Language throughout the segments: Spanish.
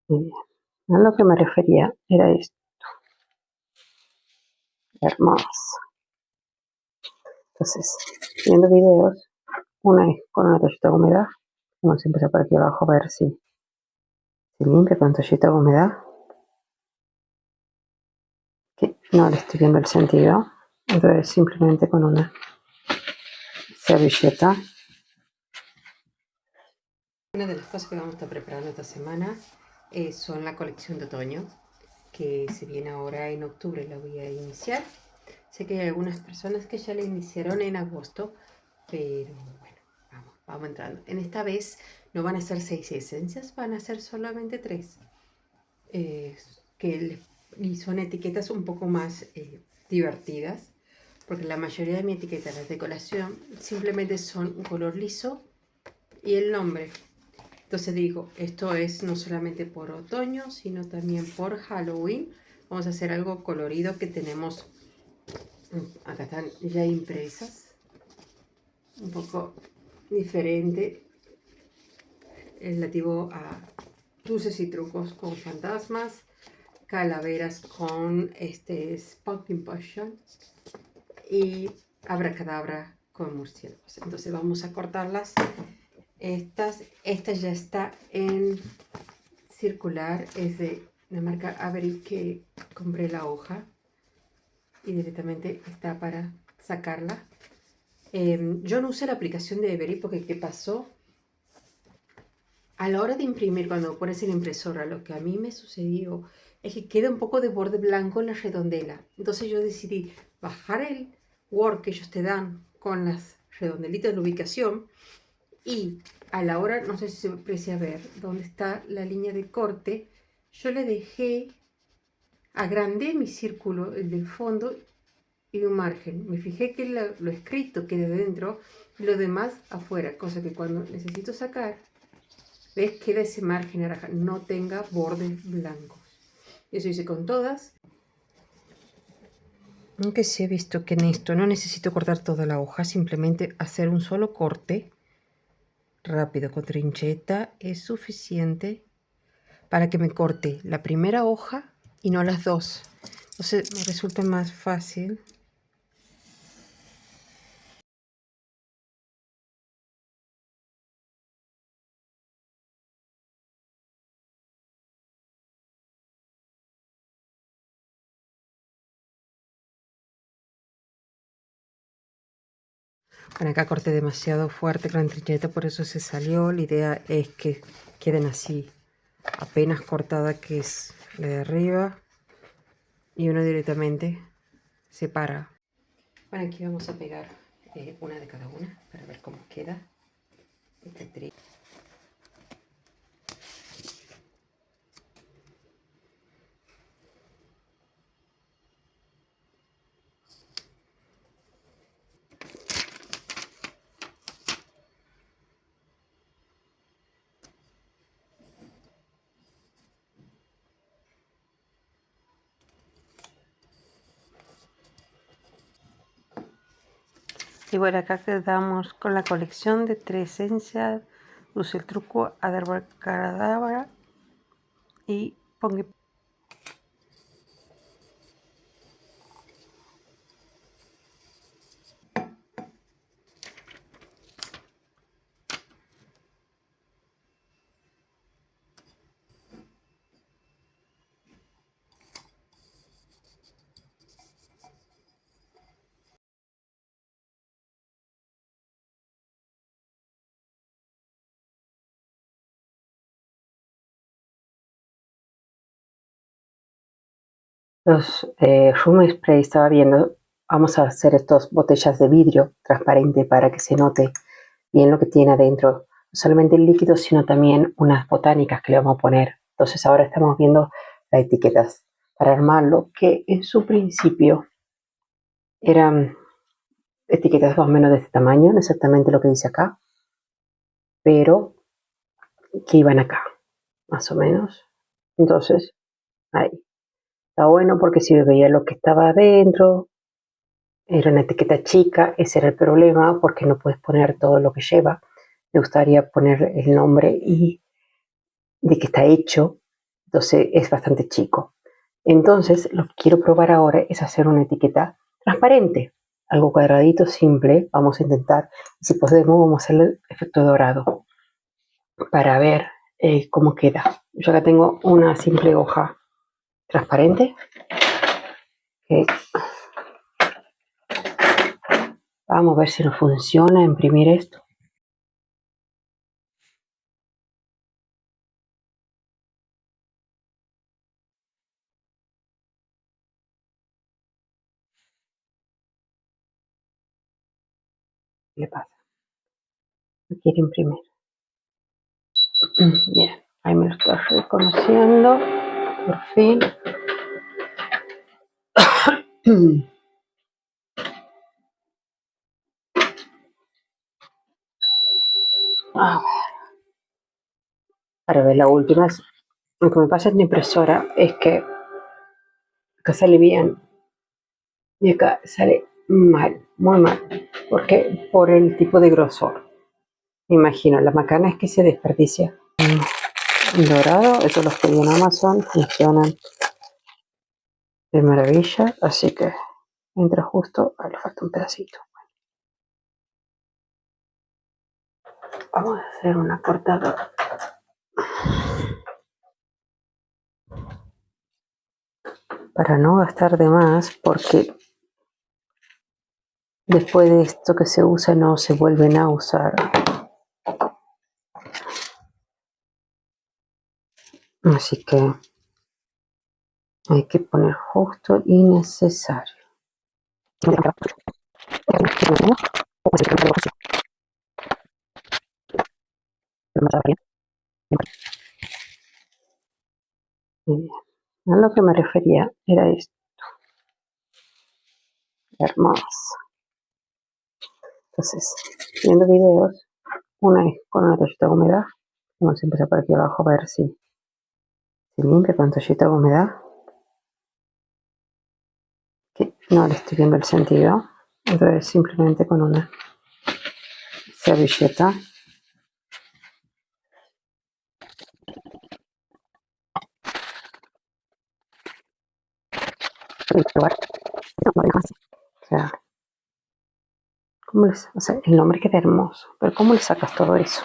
Muy bien. A lo que me refería era esto. Hermoso. Entonces, viendo videos, una vez con una toallita de humedad, vamos a empezar por aquí abajo a ver si se limpia con toallita de humedad. Que no le estoy viendo el sentido. Entonces, simplemente con una servilleta. Una de las cosas que vamos a estar preparando esta semana son la colección de otoño, que se viene ahora en octubre, la voy a iniciar. Sé que hay algunas personas que ya la iniciaron en agosto, pero bueno, vamos entrando. En esta vez no van a ser 6 esencias, van a ser solamente 3. Y son etiquetas un poco más divertidas, porque la mayoría de mis etiquetas, las de colación, simplemente son un color liso y el nombre. Entonces digo, esto es no solamente por otoño, sino también por Halloween. Vamos a hacer algo colorido que tenemos. Acá están ya impresas. Un poco diferente. Relativo a dulces y trucos con fantasmas. Calaveras con Pumpkin Passion. Y abracadabra con murciélagos. Entonces vamos a cortarlas. Esta ya está en circular, es de la marca Avery, que compré la hoja y directamente está para sacarla. Yo no usé la aplicación de Avery porque ¿qué pasó? A la hora de imprimir, cuando pones en la impresora, lo que a mí me sucedió es que queda un poco de borde blanco en la redondela. Entonces yo decidí bajar el Word que ellos te dan con las redondelitas de la ubicación, y a la hora, no sé si se aprecia ver dónde está la línea de corte, yo le dejé, agrandé mi círculo, el del fondo y un margen. Me fijé que lo escrito quede dentro y lo demás afuera, cosa que cuando necesito sacar, ves, queda ese margen naranja, no tenga bordes blancos. Eso hice con todas. Aunque sí he visto que en esto no necesito cortar toda la hoja, simplemente hacer un solo corte rápido con trincheta es suficiente para que me corte la primera hoja y no las dos. Entonces me resulta más fácil. Bueno, acá corté demasiado fuerte con la trincheta, por eso se salió. La idea es que queden así, apenas cortada, que es la de arriba, y uno directamente separa. Bueno, aquí vamos a pegar una de cada una para ver cómo queda este tri. Y bueno, acá quedamos con la colección de 3 esencias. Usé el truco Abracadabra y pongo. Los room spray estaba viendo, vamos a hacer estas botellas de vidrio transparente para que se note bien lo que tiene adentro, no solamente el líquido, sino también unas botánicas que le vamos a poner. Entonces ahora estamos viendo las etiquetas para armarlo, que en su principio eran etiquetas más o menos de este tamaño, no exactamente lo que dice acá, pero que iban acá, más o menos. Entonces, ahí. Está bueno porque si veía lo que estaba adentro, era una etiqueta chica, ese era el problema, porque no puedes poner todo lo que lleva. Me gustaría poner el nombre y de qué está hecho, entonces es bastante chico. Entonces lo que quiero probar ahora es hacer una etiqueta transparente, algo cuadradito, simple. Vamos a intentar, si podemos, vamos a hacerle el efecto dorado para ver cómo queda. Yo acá tengo una simple hoja transparente que vamos a ver si nos funciona imprimir esto. ¿Qué le pasa? No quiere imprimir. Bien, ahí me lo está reconociendo. Por fin. A ver, para ver la última. Lo que me pasa en mi impresora es que acá sale bien y acá sale mal, muy mal. Porque por el tipo de grosor. Me imagino, la macana es que se desperdicia. Dorado, estos los pedí en Amazon, funcionan de maravilla, así que entra justo, le falta un pedacito. Vamos a hacer una cortada para no gastar de más, porque después de esto que se usa no se vuelven a usar. Así que hay que poner justo y necesario. Muy bien. A lo que me refería era esto. Hermoso. Entonces, viendo videos, una es con una toallita de humedad. Vamos a empezar por aquí abajo a ver si se limpia con toallita de humedad. Que no le estoy viendo el sentido. Entonces, simplemente con una servilleta. O sea, o sea, el nombre queda hermoso, pero ¿cómo le sacas todo eso?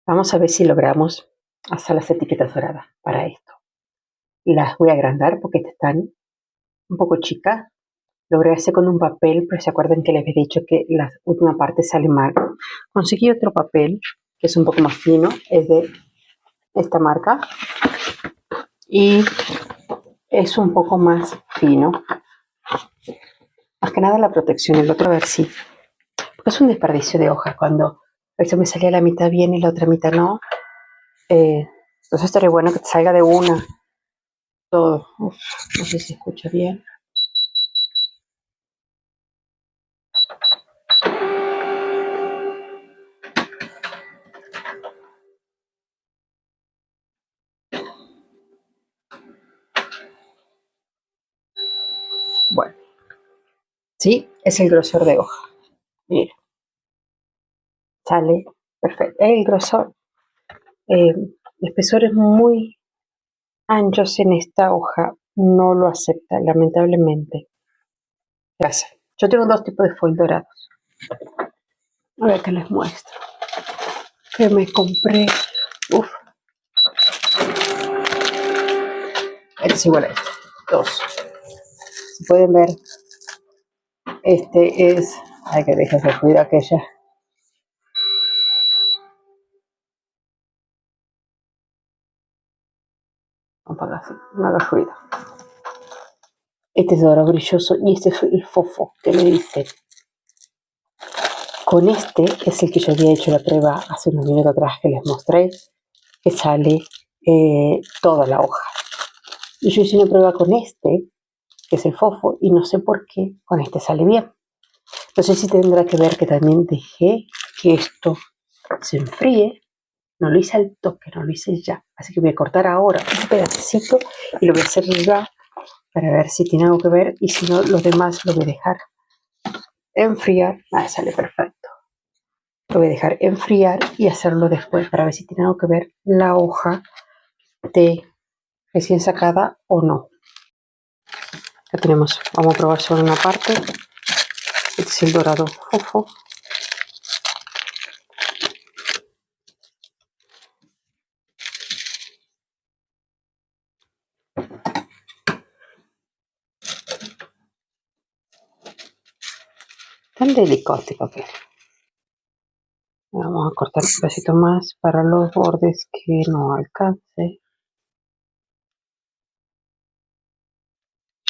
Vamos a ver si logramos hacer las etiquetas doradas para esto. Las voy a agrandar porque están un poco chicas. Logré hacer con un papel, pero se acuerdan que les había dicho que la última parte sale mal. Conseguí otro papel que es un poco más fino, es de esta marca y es un poco más fino. Más que nada la protección, el otro a ver si. Porque es un desperdicio de hojas cuando eso me salía la mitad bien y la otra mitad no. Entonces estaría bueno que te salga de una todo. Uf, no sé si se escucha bien. Bueno, sí, es el grosor de hoja. Mira, sale perfecto. El grosor, el espesor es muy anchos en esta hoja, no lo acepta, lamentablemente. Gracias. Yo tengo dos tipos de foil dorados. A ver que les muestro. Que me compré. Uf. Este es igual a este. Dos. Si pueden ver, este es. Ay, que dejes de ruido aquella. Apaga así, no haga ruido. Este es dorado brilloso y este es el fofo que le dice. Con este es el que yo había hecho la prueba hace unos minutos atrás que les mostré, que sale toda la hoja. Y yo hice una prueba con este, que es el fofo, y no sé por qué con este sale bien. No sé si tendrá que ver que también dejé que esto se enfríe. No lo hice al toque, no lo hice ya. Así que voy a cortar ahora un pedacito y lo voy a hacer ya para ver si tiene algo que ver, y si no, los demás lo voy a dejar enfriar. Ah, sale perfecto. Lo voy a dejar enfriar y hacerlo después para ver si tiene algo que ver la hoja de recién sacada o no. Ya tenemos, vamos a probar solo una parte. Este es el dorado fofo. Tan delicado este papel. Vamos a cortar un pedacito más para los bordes que no alcance.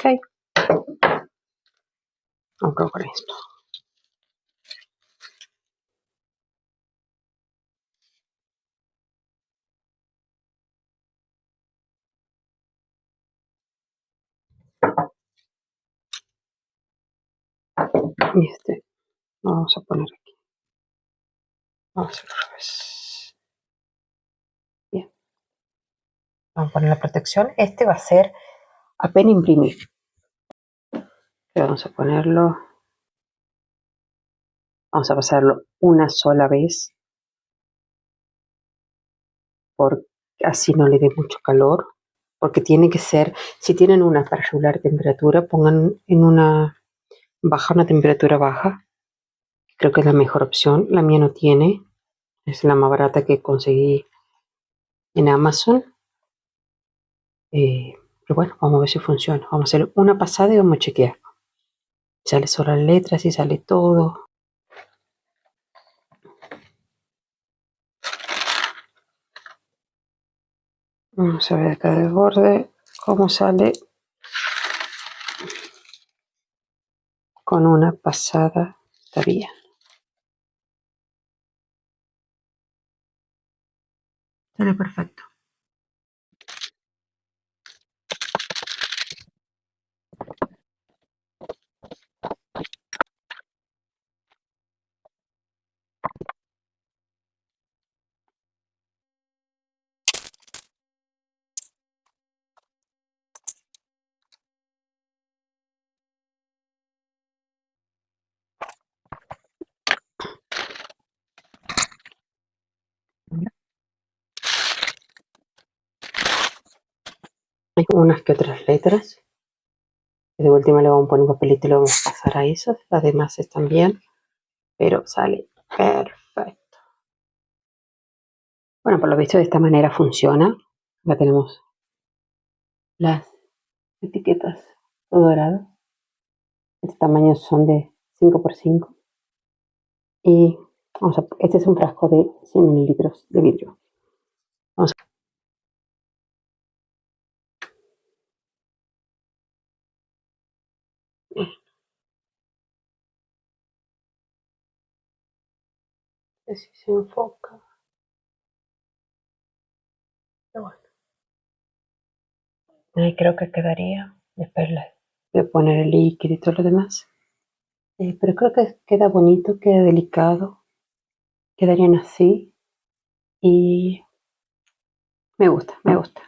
Ok. Vamos a probar esto. Y este vamos a poner aquí. Vamos a hacer al revés. Bien. Vamos a poner la protección. Este va a ser apenas imprimir. Vamos a ponerlo. Vamos a pasarlo una sola vez. Porque así no le dé mucho calor. Porque tiene que ser, si tienen una para regular temperatura, pongan en una temperatura baja. Creo que es la mejor opción. La mía no tiene. Es la más barata que conseguí en Amazon. Pero bueno, vamos a ver si funciona. Vamos a hacer una pasada y vamos a chequear. Si sale solo las letras, si sale todo. Vamos a ver acá del borde cómo sale con una pasada. Está bien. Sale perfecto. Hay unas que otras letras. De última le vamos a poner un papelito y le vamos a pasar a esas. Las demás están bien, pero sale perfecto. Bueno, por lo visto de esta manera funciona. Ya tenemos las etiquetas doradas. Este tamaño son de 5 por 5. Y este es un frasco de 100 mililitros de vidrio. Vamos a ver si se enfoca. Pero bueno, ahí creo que quedaría. Después le voy a poner el líquido y todo lo demás. Pero creo que queda bonito, queda delicado. Quedarían así. Y me gusta, me gusta.